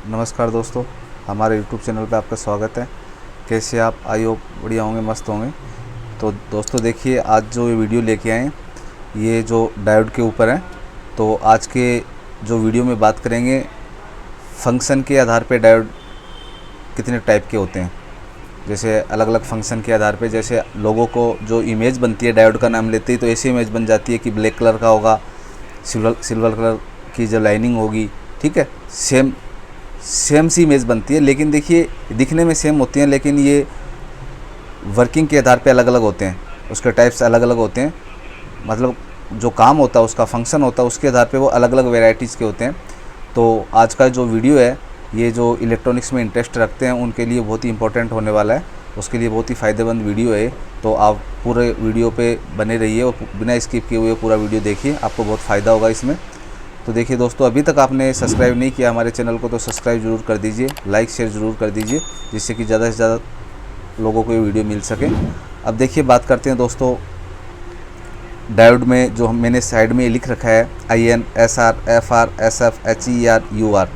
नमस्कार दोस्तों, हमारे YouTube चैनल पे आपका स्वागत है। कैसे आप? आई होप बढ़िया होंगे, मस्त होंगे। तो दोस्तों देखिए, आज जो ये वीडियो लेके आए हैं ये जो डायोड के ऊपर है। तो आज के जो वीडियो में बात करेंगे फंक्शन के आधार पे डायोड कितने टाइप के होते हैं। जैसे अलग अलग फंक्शन के आधार पे, जैसे लोगों को जो इमेज बनती है डायोड का नाम लेते ही तो ऐसी इमेज बन जाती है कि ब्लैक कलर का होगा, सिल्वर कलर की जो लाइनिंग होगी, ठीक है, सेम सी इमेज बनती है। लेकिन देखिए, दिखने में सेम होती हैं लेकिन ये वर्किंग के आधार पे अलग अलग होते हैं, उसके टाइप्स अलग अलग होते हैं। मतलब जो काम होता है, उसका फंक्शन होता है, उसके आधार पे वो अलग अलग वेराइटीज़ के होते हैं। तो आज का जो वीडियो है ये जो इलेक्ट्रॉनिक्स में इंटरेस्ट रखते हैं उनके लिए बहुत ही इंपॉर्टेंट होने वाला है, उसके लिए बहुत ही फ़ायदेमंद वीडियो है। तो आप पूरे वीडियो पे बने रहिए और बिना स्किप किए हुए पूरा वीडियो देखिए, आपको बहुत फ़ायदा होगा इसमें। तो देखिए दोस्तों, अभी तक आपने सब्सक्राइब नहीं किया हमारे चैनल को तो सब्सक्राइब ज़रूर कर दीजिए, लाइक शेयर ज़रूर कर दीजिए, जिससे कि ज़्यादा से ज़्यादा लोगों को ये वीडियो मिल सके। अब देखिए, बात करते हैं दोस्तों डायोड में। जो मैंने साइड में लिख रखा है IN, SR, FR, SF, HER, UR,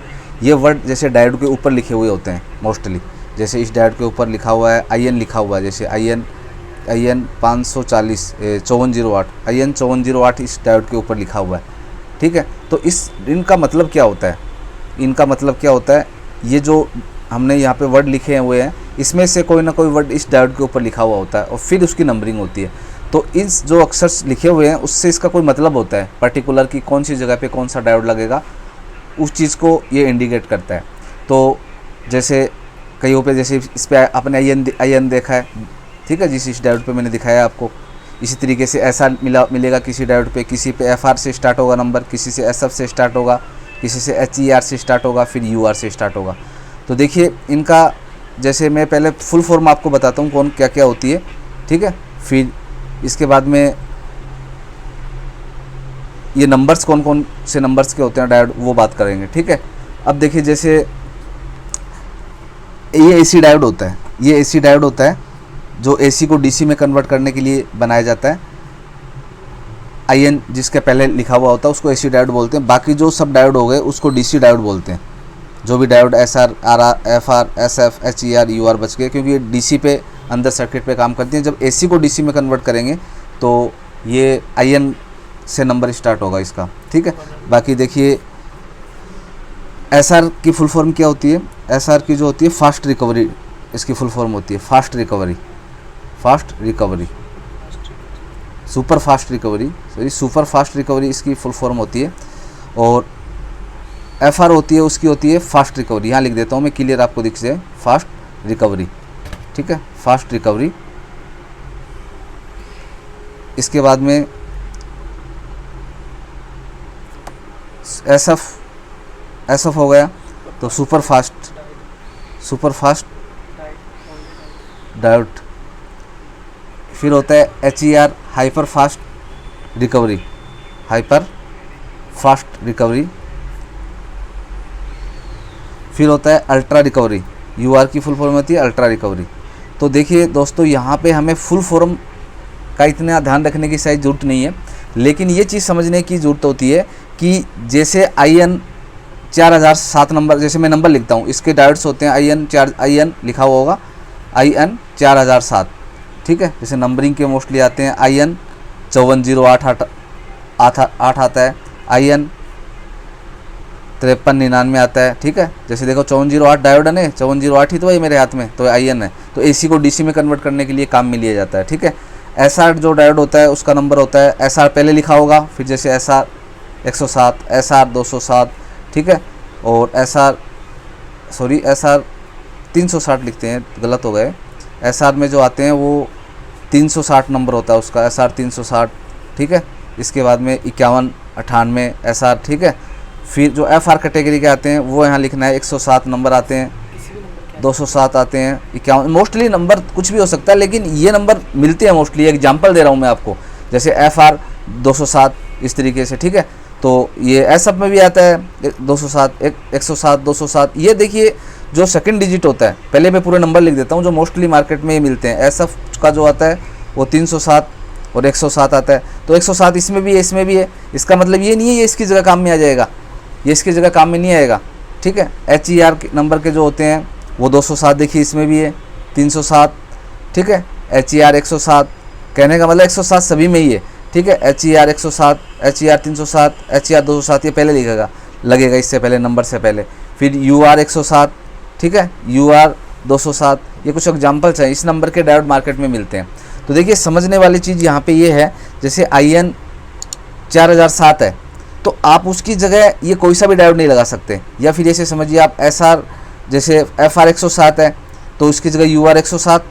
ये वर्ड जैसे डायोड के ऊपर लिखे हुए होते हैं मोस्टली। जैसे इस डायोड के ऊपर लिखा हुआ है IN लिखा हुआ है, जैसे IN 540 5408, IN 5408 इस डायोड के ऊपर लिखा हुआ है, ठीक है। तो इनका मतलब क्या होता है? इनका मतलब क्या होता है, ये जो हमने यहाँ पे वर्ड लिखे हुए हैं इसमें से कोई ना कोई वर्ड इस डायोड के ऊपर लिखा हुआ होता है और फिर उसकी नंबरिंग होती है। तो इस जो अक्षर लिखे हुए हैं उससे इसका कोई मतलब होता है पर्टिकुलर कि कौन सी जगह पे कौन सा डायोड लगेगा, उस चीज़ को ये इंडिकेट करता है। तो जैसे कईयों पे, जैसे इस पर आपने IN देखा है, ठीक है, जिस इस डायोड पे मैंने दिखाया आपको। इसी तरीके से SR मिलेगा किसी डायोड पे, किसी पे FR से स्टार्ट होगा नंबर, किसी से SF से स्टार्ट होगा, किसी से HER से स्टार्ट होगा, फिर UR से स्टार्ट होगा। तो देखिए इनका, जैसे मैं पहले फुल फॉर्म आपको बताता हूँ कौन क्या क्या होती है, ठीक है। फिर इसके बाद में ये नंबर्स कौन कौन से नंबर्स के होते हैं डायोड, वो बात करेंगे, ठीक है। अब देखिए, जैसे ये AC डायोड होता है, ये AC डायोड होता है जो AC को DC में कन्वर्ट करने के लिए बनाया जाता है। IN जिसके पहले लिखा हुआ होता है उसको AC डायोड बोलते हैं। बाकी जो सब डायोड हो गए उसको DC डायोड बोलते हैं। जो भी diode SR, RR, FR, SF, HER, UR बच गए, क्योंकि ये DC पे अंदर सर्किट पे काम करती हैं। जब AC को DC में कन्वर्ट करेंगे तो ये IN से नंबर स्टार्ट होगा इसका, ठीक है। बाकी देखिए, SR की फुल फॉर्म क्या होती है? SR की जो होती है फास्ट रिकवरी, इसकी फुल फॉर्म होती है fast recovery, super fast recovery इसकी फुल फॉर्म होती है। और FR होती है, उसकी होती है फास्ट रिकवरी। यहाँ लिख देता हूँ मैं, क्लियर आपको दिख जाए, फास्ट रिकवरी, ठीक है, फास्ट रिकवरी। इसके बाद में SF हो गया, तो सुपर फास्ट डायोड। फिर होता है HER, हाइपर फास्ट रिकवरी। फिर होता है अल्ट्रा रिकवरी, UR की फुल फॉर्म होती है अल्ट्रा रिकवरी। तो देखिए दोस्तों, यहाँ पे हमें फुल फॉर्म का इतना ध्यान रखने की शायद ज़रूरत नहीं है, लेकिन ये चीज़ समझने की ज़रूरत होती है कि जैसे IN 4007 नंबर, जैसे मैं नंबर लिखता हूँ, इसके डायोड्स होते हैं IN लिखा हुआ होगा IN 4007, ठीक है। जैसे नंबरिंग के मोस्टली आते हैं IN 5408 आता है, IN 5399 आता है, ठीक है। जैसे देखो 5408 डायोड है, 5408 ही तो है मेरे हाथ में, तो IN है। तो AC को DC में कन्वर्ट करने के लिए काम में लिया जाता है, ठीक है। SR जो डायोड होता है उसका नंबर होता है, SR पहले लिखा होगा, फिर जैसे SR 107, SR 207, ठीक है। और SR 360 लिखते हैं, गलत हो गए। SR में जो आते हैं वो 360 नंबर होता है उसका, SR 360, ठीक है। इसके बाद में 51, 98 SR, ठीक है। फिर जो FR कैटेगरी के आते हैं वो यहाँ लिखना है, 107 नंबर आते हैं, 207 आते हैं, 51, मोस्टली नंबर कुछ भी हो सकता है लेकिन ये नंबर मिलते हैं मोस्टली। एग्जांपल दे रहा हूँ मैं आपको, जैसे FR 207 इस तरीके से, ठीक है। तो ये SF में भी आता है 207, 107, 207। ये देखिए जो सेकंड डिजिट होता है, पहले मैं पूरे नंबर लिख देता हूँ जो मोस्टली मार्केट में ये मिलते हैं। SF का जो आता है वो 307 और 107 आता है। तो 107 इसमें भी है, इसमें भी है। इसका मतलब ये नहीं है ये इसकी जगह काम में आ जाएगा, ये इसकी जगह काम में नहीं आएगा, ठीक है। HER नंबर के जो होते हैं वो 207 देखिए इसमें भी है, 307, ठीक है। HER 107, कहने का मतलब 107 सभी में ही है, ठीक है। HER 107, HER 307, HER 207 ये पहले लिखेगा लगेगा इससे पहले नंबर से पहले। फिर UR 107, ठीक है, UR 207, ये कुछ एग्जाम्पल्स हैं, इस नंबर के डायोड मार्केट में मिलते हैं। तो देखिए समझने वाली चीज़ यहाँ पे ये है, जैसे IN 4007 है तो आप उसकी जगह ये कोई सा भी डायोड नहीं लगा सकते, या फिर ऐसे समझिए आप SR जैसे FR 107 है तो उसकी जगह UR 107,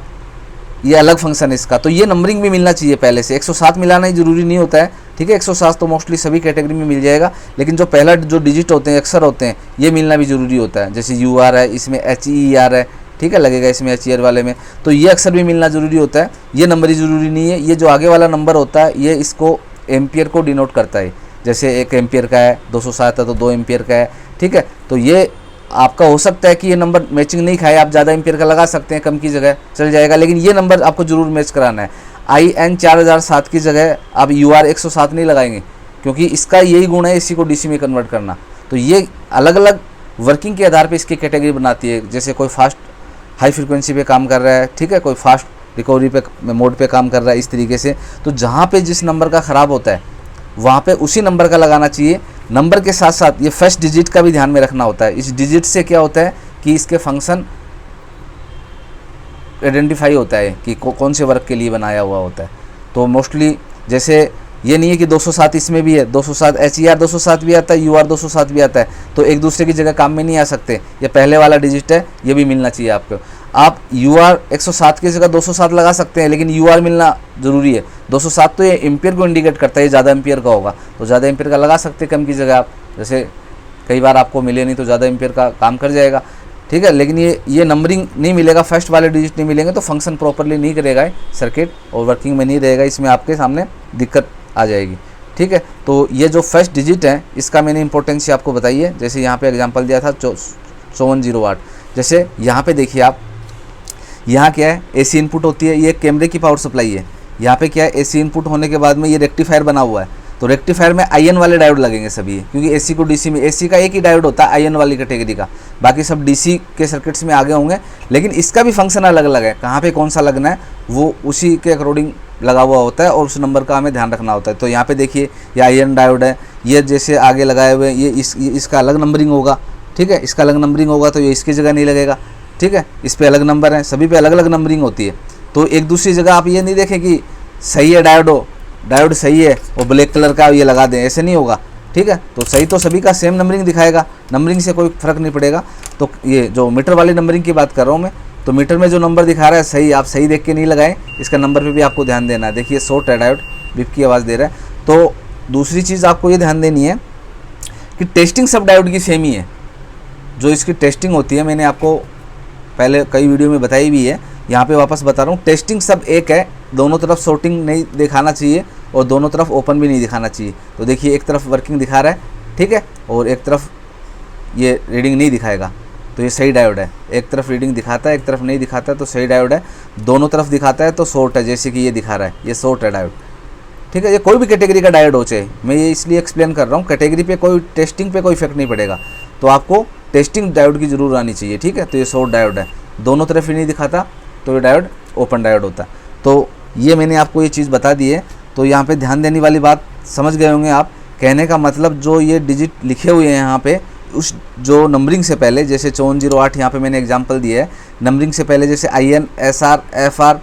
ये अलग फंक्शन है इसका। तो ये नंबरिंग भी मिलना चाहिए पहले से, 107 मिलाना ही ज़रूरी नहीं होता है, ठीक है। 107 तो मोस्टली सभी कैटेगरी में मिल जाएगा, लेकिन जो पहला जो डिजिट होते हैं अक्सर होते हैं ये मिलना भी ज़रूरी होता है। जैसे UR है, इसमें HER है, ठीक है, लगेगा इसमें HER वाले में, तो ये अक्सर भी मिलना ज़रूरी होता है। ये नंबर ही ज़रूरी नहीं है, ये जो आगे वाला नंबर होता है ये इसको एम्पियर को डिनोट करता है। जैसे 1 एम्पियर का है, 207 है तो 2 एम्पियर का है, ठीक है। तो ये आपका हो सकता है कि ये नंबर मैचिंग नहीं खाए, आप ज़्यादा एम्पियर का लगा सकते हैं, कम की जगह चल जाएगा, लेकिन ये नंबर आपको ज़रूर मैच कराना है। IN 4007 की जगह आप UR 107 नहीं लगाएंगे, क्योंकि इसका यही गुण है इसी को DC में कन्वर्ट करना। तो ये अलग अलग वर्किंग के आधार पर इसकी कैटेगरी बनाती है। जैसे कोई फास्ट हाई फ्रिक्वेंसी पे काम कर रहा है, ठीक है, कोई फास्ट रिकवरी पे मोड पे काम कर रहा है, इस तरीके से। तो जहाँ पे जिस नंबर का ख़राब होता है वहाँ पे उसी नंबर का लगाना चाहिए। नंबर के साथ साथ ये फर्स्ट डिजिट का भी ध्यान में रखना होता है। इस डिजिट से क्या होता है कि इसके फंक्शन आइडेंटिफाई होता है कि कौन से वर्क के लिए बनाया हुआ होता है। तो मोस्टली जैसे ये नहीं है कि 207 इसमें भी है, 207 HER 207 भी आता है, UR 207 भी आता है, तो एक दूसरे की जगह काम में नहीं आ सकते। ये पहले वाला डिजिट है, ये भी मिलना चाहिए आपको। आप UR 107 की जगह 207 लगा सकते हैं, लेकिन UR मिलना ज़रूरी है। 207 तो ये एम्पियर को इंडिकेट करता है, ये ज़्यादा एम्पियर का होगा तो ज़्यादा एम्पियर का लगा सकते हैं, कम की जगह आप जैसे कई बार आपको मिले नहीं तो ज़्यादा एम्पियर का काम कर जाएगा, ठीक है। लेकिन ये नंबरिंग नहीं मिलेगा, फर्स्ट वाले डिजिट नहीं मिलेंगे तो फंक्शन प्रॉपरली नहीं करेगा सर्किट, और वर्किंग में नहीं रहेगा, इसमें आपके सामने दिक्कत आ जाएगी, ठीक है। तो ये जो फर्स्ट डिजिट है इसका मैंने इंपॉर्टेंस आपको बताई है। जैसे यहाँ पे एग्जांपल दिया था 5408, जैसे यहाँ पे देखिए आप, यहाँ क्या है AC इनपुट होती है, ये कैमरे की पावर सप्लाई है। यहाँ पे क्या है AC इनपुट होने के बाद में ये रेक्टिफायर बना हुआ है, तो रेक्टिफायर में IN वाले डायोड लगेंगे सभी, क्योंकि AC को DC में, AC का एक ही डायोड होता है IN वाली कैटेगरी का, बाकी सब DC के सर्किट्स में आगे होंगे, लेकिन इसका भी फंक्शन अलग अलग है। कहाँ पे कौन सा लगना है वो उसी के अकॉर्डिंग लगा हुआ होता है और उस नंबर का हमें ध्यान रखना होता है। तो यहाँ पे देखिए ये IN डायोड है, ये जैसे आगे लगाए हुए ये इसका अलग नंबरिंग होगा, ठीक है, इसका अलग नंबरिंग होगा तो ये इसकी जगह नहीं लगेगा, ठीक है। इस पे अलग नंबर है, सभी पे अलग अलग नंबरिंग होती है। तो एक दूसरी जगह आप ये नहीं देखें कि सही है डायोड सही है और ब्लैक कलर का ये लगा दें, ऐसे नहीं होगा, ठीक है। तो सही तो सभी का सेम नंबरिंग दिखाएगा, नंबरिंग से कोई फ़र्क नहीं पड़ेगा। तो ये जो मीटर वाली नंबरिंग की बात कर रहा हूँ मैं, तो मीटर में जो नंबर दिखा रहा है सही, आप सही देख के नहीं लगाएं, इसका नंबर पे भी आपको ध्यान देना है। देखिए शॉर्ट है डायोड, बिप की आवाज़ दे रहा है। तो दूसरी चीज़ आपको ये ध्यान देनी है कि टेस्टिंग सब डायोड की सेम ही है। जो इसकी टेस्टिंग होती है मैंने आपको पहले कई वीडियो में बताई भी है, यहाँ पे वापस बता रहा हूँ, टेस्टिंग सब एक है, दोनों तरफ शॉर्टिंग नहीं दिखाना चाहिए और दोनों तरफ ओपन भी नहीं दिखाना चाहिए। तो देखिए एक तरफ वर्किंग दिखा रहा है, ठीक है, और एक तरफ ये रीडिंग नहीं दिखाएगा, तो ये सही डायोड है। एक तरफ रीडिंग दिखाता है, एक तरफ नहीं दिखाता है, तो सही डायोड है। दोनों तरफ दिखाता है तो शॉर्ट है, जैसे कि ये दिखा रहा है, ये शॉर्ट है डायोड, ठीक है। ये कोई भी कैटेगरी का डायोड हो चाहे, मैं ये इसलिए एक्सप्लेन कर रहा हूँ, कैटेगरी पे कोई टेस्टिंग पे कोई इफेक्ट नहीं पड़ेगा, तो आपको टेस्टिंग डायोड की जरूर आनी चाहिए, ठीक है। तो ये शॉर्ट डायोड है, दोनों तरफ ही नहीं दिखाता तो ये डायोड ओपन डायोड होता है। तो ये मैंने आपको ये चीज़ बता दी है। तो यहाँ पे ध्यान देने वाली बात समझ गए होंगे आप, कहने का मतलब जो ये डिजिट लिखे हुए हैं यहाँ पे, उस जो नंबरिंग से पहले, जैसे 5408 यहाँ पे मैंने एग्जांपल दिया है, नंबरिंग से पहले जैसे IN SR FR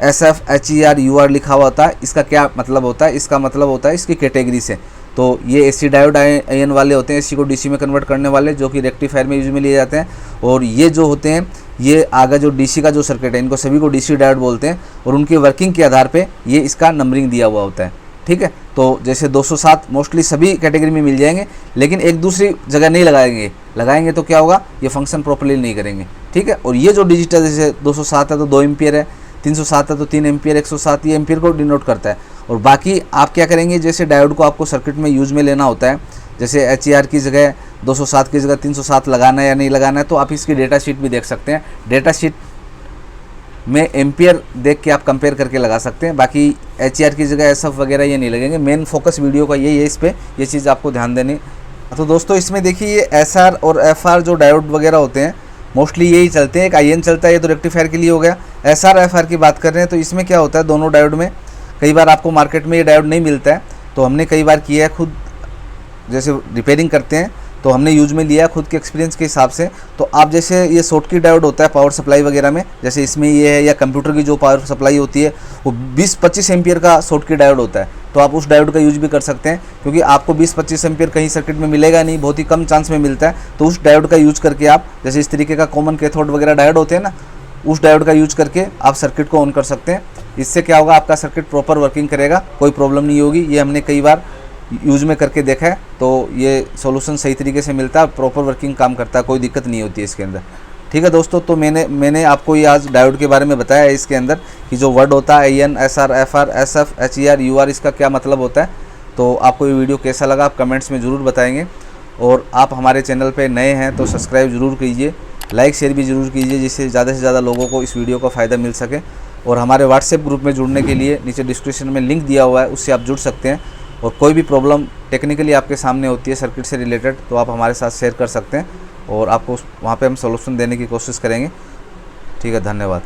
SF HER UR लिखा हुआ होता है, इसका क्या मतलब होता है, इसका मतलब होता है इसकी कैटेगरी से। तो ये AC डायोड IN वाले होते हैं, AC को DC में कन्वर्ट करने वाले, जो कि रेक्टिफायर में यूज में लिए जाते हैं। और ये जो होते हैं, ये आगे जो DC का जो सर्किट है, इनको सभी को DC डायोड बोलते हैं, और उनकी वर्किंग के आधार पे ये इसका नंबरिंग दिया हुआ होता है, ठीक है। तो जैसे 207 मोस्टली सभी कैटेगरी में मिल जाएंगे, लेकिन एक दूसरी जगह नहीं लगाएंगे तो क्या होगा, ये फंक्शन प्रॉपर्ली नहीं करेंगे, ठीक है। और ये जो डिजिट है, जैसे 207 है तो 2 एम्पियर है, 307 है तो 3 एम्पियर, 107 ये एम्पियर को डिनोट करता है। और बाकी आप क्या करेंगे, जैसे डायोड को आपको सर्किट में यूज में लेना होता है, जैसे HER की जगह 207 की जगह 307 लगाना है या नहीं लगाना है, तो आप इसकी डेटा शीट भी देख सकते हैं। डेटा शीट में एम्पियर देख के आप कंपेयर करके लगा सकते हैं। बाकी HER की जगह SF वगैरह ये नहीं लगेंगे। मेन फोकस वीडियो का यही है, इस पर ये चीज़ आपको ध्यान देनी तो दोस्तों इसमें देखिए ये SR और FR जो डायोड वगैरह होते हैं मोस्टली यही चलते हैं। एक IN चलता है, ये तो रेक्टिफायर के लिए हो गया। SR FR की बात कर रहे हैं तो इसमें क्या होता है, दोनों डायोड में कई बार आपको मार्केट में ये डायोड नहीं मिलता है, तो हमने कई बार किया है खुद, जैसे रिपेयरिंग करते हैं तो हमने यूज में लिया खुद के एक्सपीरियंस के हिसाब से। तो आप जैसे ये शॉर्टकी डायोड होता है पावर सप्लाई वगैरह में, जैसे इसमें ये है, या कंप्यूटर की जो पावर सप्लाई होती है वो 20-25 एम्पियर का शॉर्टकी डायोड होता है, तो आप उस डायोड का यूज भी कर सकते हैं, क्योंकि आपको 20-25 एम्पियर कहीं सर्किट में मिलेगा नहीं, बहुत ही कम चांस में मिलता है। तो उस डायोड का यूज करके आप, जैसे इस तरीके का कॉमन कैथोड वगैरह डायोड होते हैं ना, उस डायोड का यूज करके आप सर्किट को ऑन कर सकते हैं। इससे क्या होगा, आपका सर्किट प्रॉपर वर्किंग करेगा, कोई प्रॉब्लम नहीं होगी। ये हमने कई बार यूज में करके देखा है, तो ये सॉल्यूशन सही तरीके से मिलता है, प्रॉपर वर्किंग काम करता है, कोई दिक्कत नहीं होती है इसके अंदर। ठीक है दोस्तों, तो मैंने आपको ये आज डायोड के बारे में बताया है, इसके अंदर कि जो वर्ड होता है IN SR FR SF HER UR, इसका क्या मतलब होता है। तो आपको ये वीडियो कैसा लगा आप कमेंट्स में ज़रूर बताएंगे, और आप हमारे चैनल पे नए हैं तो सब्सक्राइब ज़रूर कीजिए, लाइक शेयर भी ज़रूर कीजिए, जिससे ज़्यादा से ज़्यादा लोगों को इस वीडियो का फ़ायदा मिल सके। और हमारे व्हाट्सएप ग्रुप में जुड़ने के लिए नीचे डिस्क्रिप्शन में लिंक दिया हुआ है, उससे आप जुड़ सकते हैं। और कोई भी प्रॉब्लम टेक्निकली आपके सामने होती है सर्किट से रिलेटेड, तो आप हमारे साथ शेयर कर सकते हैं, और आपको वहाँ पे हम सॉल्यूशन देने की कोशिश करेंगे। ठीक है, धन्यवाद।